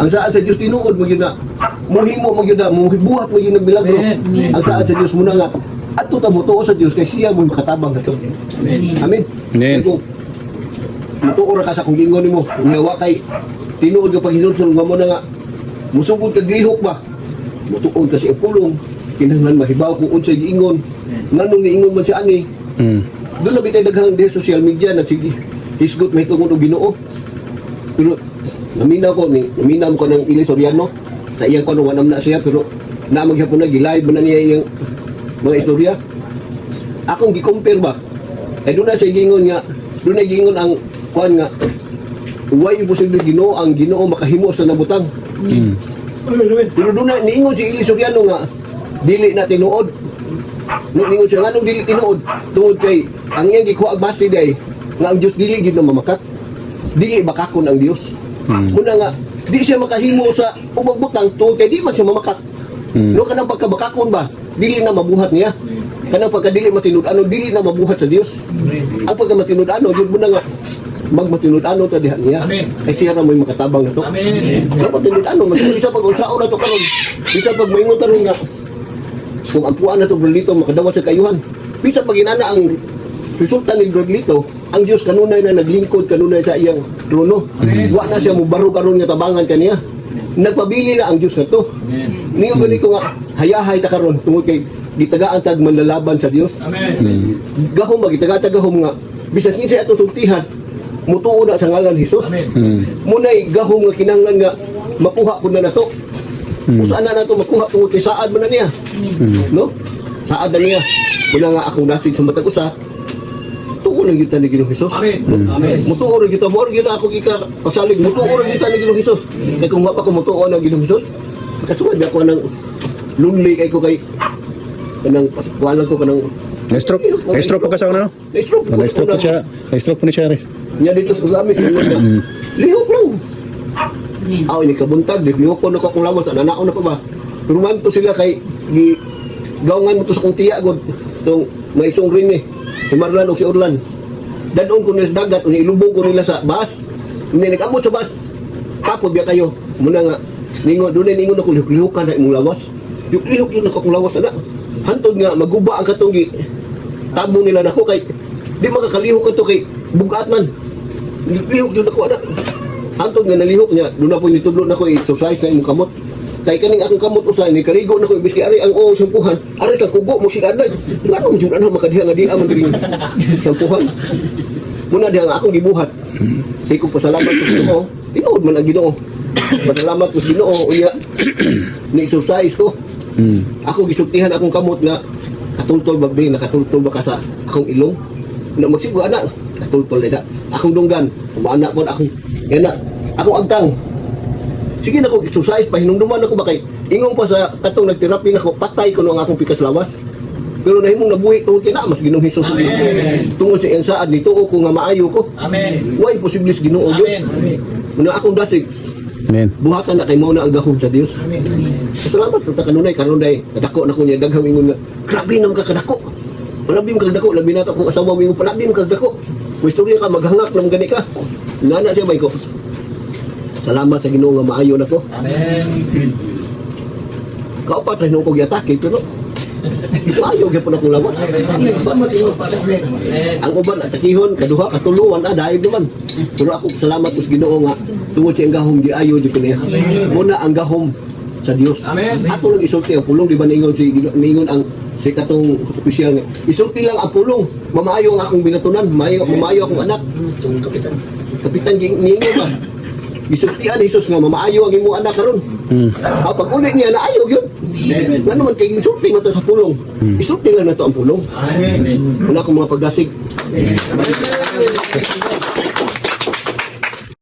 Ang saan sa Dios tinuod mo gyud na muhimo mo gyud na muhibuhat mo gyud ng milagro. Ang saan sa Dios mo na nga adto ta mo tuo sa Dios kay siya mo makatabang nato. Amen. Amen. Kung mutuo ra ka sa kung gingon nimo, nga kay tinuod ka pag hinulsol nga mo na nga musugod ka glihok ba. Mutuon ka sa pulong kinahanglan mahibaw kung unsay giingon. Nganong niingon man siya ani. Doon na bitay daghang di social media na sige hisgot may tungod og Ginoo. Pero naminaw ko ng Ili Soriano sa iyang kuno wanam na siya pero na maghapon na gi-live man na niya iyang mga istorya. Akong gi-compare ba? Doon na siya gingon nga, doon na gingon ang kuan nga why imposible Ginoo ang Ginoo makahimo sa nabutang. Pero doon na niingon si Ili Soriano nga dili na tinuod. Ningon siya nganong dili tinuod tungod kay ang iyang gikuha ag base day nga ang Dios dili gid na mamakat. Dili bakakon ang Dios. Muna nga di siya makahimo sa ubang butang tungod kay di man siya mamakat. No kanang pagkabakakon ba dili na mabuhat niya. Kanang pagkadili matinud-ano dili na mabuhat sa Dios. Ang pagkamatinud-ano jud mo na nga magmatinud-ano ta diha niya. Kay siya ra may makatabang nato. Dapat tinud-ano man bisa pag unsaon na to karon. Bisa pag moingon ta ron nga kung ang puan na ito Brodlito makadawa sa kayuhan. Bisa pag inana ang resulta ni Brodlito, ang Diyos kanunay na naglingkod kanunay sa iyang trono. Wa na siya mubaro karon nga tabangan kaniya. Nagpabili na ang Diyos na to. Niyo gani ko nga hayahay ta karon tungod kay gitagaan tag manlalaban sa Diyos. Gahom magitaga-tagahom nga bisan kinsa ato sultihan mutuo na sa ngalan Hesus. Munay gahom nga kinanglan nga makuha pud na nato. Saan na nato makuha tungod kay saad man na niya. No? Saad na niya. Muna nga akong nasig sa matag usa. Tuo lang kita ni Ginoong Hesus. Mutuo ra kita mo gyud ako pasalig mutuo ra kita ni Ginoong Hesus. Kay kung wa pa ko mutuo na Ginoong Hesus, kasuwad ako nang lonely kay ko kay kanang paskualan ko kanang Na-stroke. Na-stroke pa ka sa una, no? na-stroke. Na-stroke pa siya. Na-stroke pa ni siya, Res. Nya dito sa amin lihok lang. Aw ini kabuntag di lihok ko na ko akong lawas ananaon na pa ba. Pero man to sila kay gi gawngan mo to sa kong tiya god tong may isong rin eh. Si Marlan o si Orlan. Dadon ko nila sa dagat, ilubong ko nila sa bus. Hindi nag-abot sa bus. Kapod biya kayo. Muna nga, doon ningon ako, lihok-lihokan na imong lawas. Lihok yun ako akong lawas, anak. Hantod nga, maguba ang katong tabo nila na ko kay, di makakalihok ka to kay bugat man. Lihok yun ako, anak. Hantod nga, nalihok niya. Doon na po nitudlo na ko, exercise na imong kamot. Kay kaning akong kamot usay ni karigo na ko imbis kay ari ang sampuhan ari sa kugo mo sigadan ngano jud ana makadiha nga di man diri sampuhan muna diha nga akong gibuhat say ko pasalamat sa Ginoo tinuod man ang Ginoo pasalamat ko sa Ginoo unya ni exercise ko ako gisultihan akong kamot nga katultol bagbi nakatultol ba ka sa akong ilong na magsigo ana katultol na akong dunggan umana pod akong yana akong agtang. Sige na ko exercise pa hinumduman ako ba kay ingong pa sa katong nagterapi nako patay ko no ang akong pikas lawas. Pero nahimong nabuhi tungod kay na mas Ginoong Hesus tungod sa iyang saad nituo ko nga maayo ko. Amen. Wa imposible sa Ginoo gyud. Muna akong dasig. Amen. Buhatan na kay mao na ang gahom sa Dios. Amen. Salamat ta kanunay karon day kadako na ko niya daghang ingon nga grabe nam ka kadako. Labi mo kagdako labi na to kung asawa mo ingon palabi mo kagdako. Kung istorya ka maghangak nam gani ka. Ngana siya bay ko. Salamat sa Ginoo nga maayo na ko. Amen. Kaupat rin ko giatake pero maayo gyapon akong lawas. Salamat sa Ginoo. Ang uban atakihon kaduha katuluan daib naman. Pero ako salamat sa Ginoo nga tungod sa gahom giayo jud kaniya. Muna ang gahom sa Dios. Amen. Ato lang isulti ang pulong di ba ningon ningon ang si katong opisyal nga. Isulti lang ang pulong. Mamaayo ang akong binatunan, mamaayo akong anak. Kapitan. Kapitan ningon ba? Gisultian Hesus nga mamaayo ang imong anak karon. Pag uli niya naayo gyud. Ano man kay gisulti mata sa pulong. Isulti lang nato ang pulong. Amen. Una ko mga pagdasig. Amen.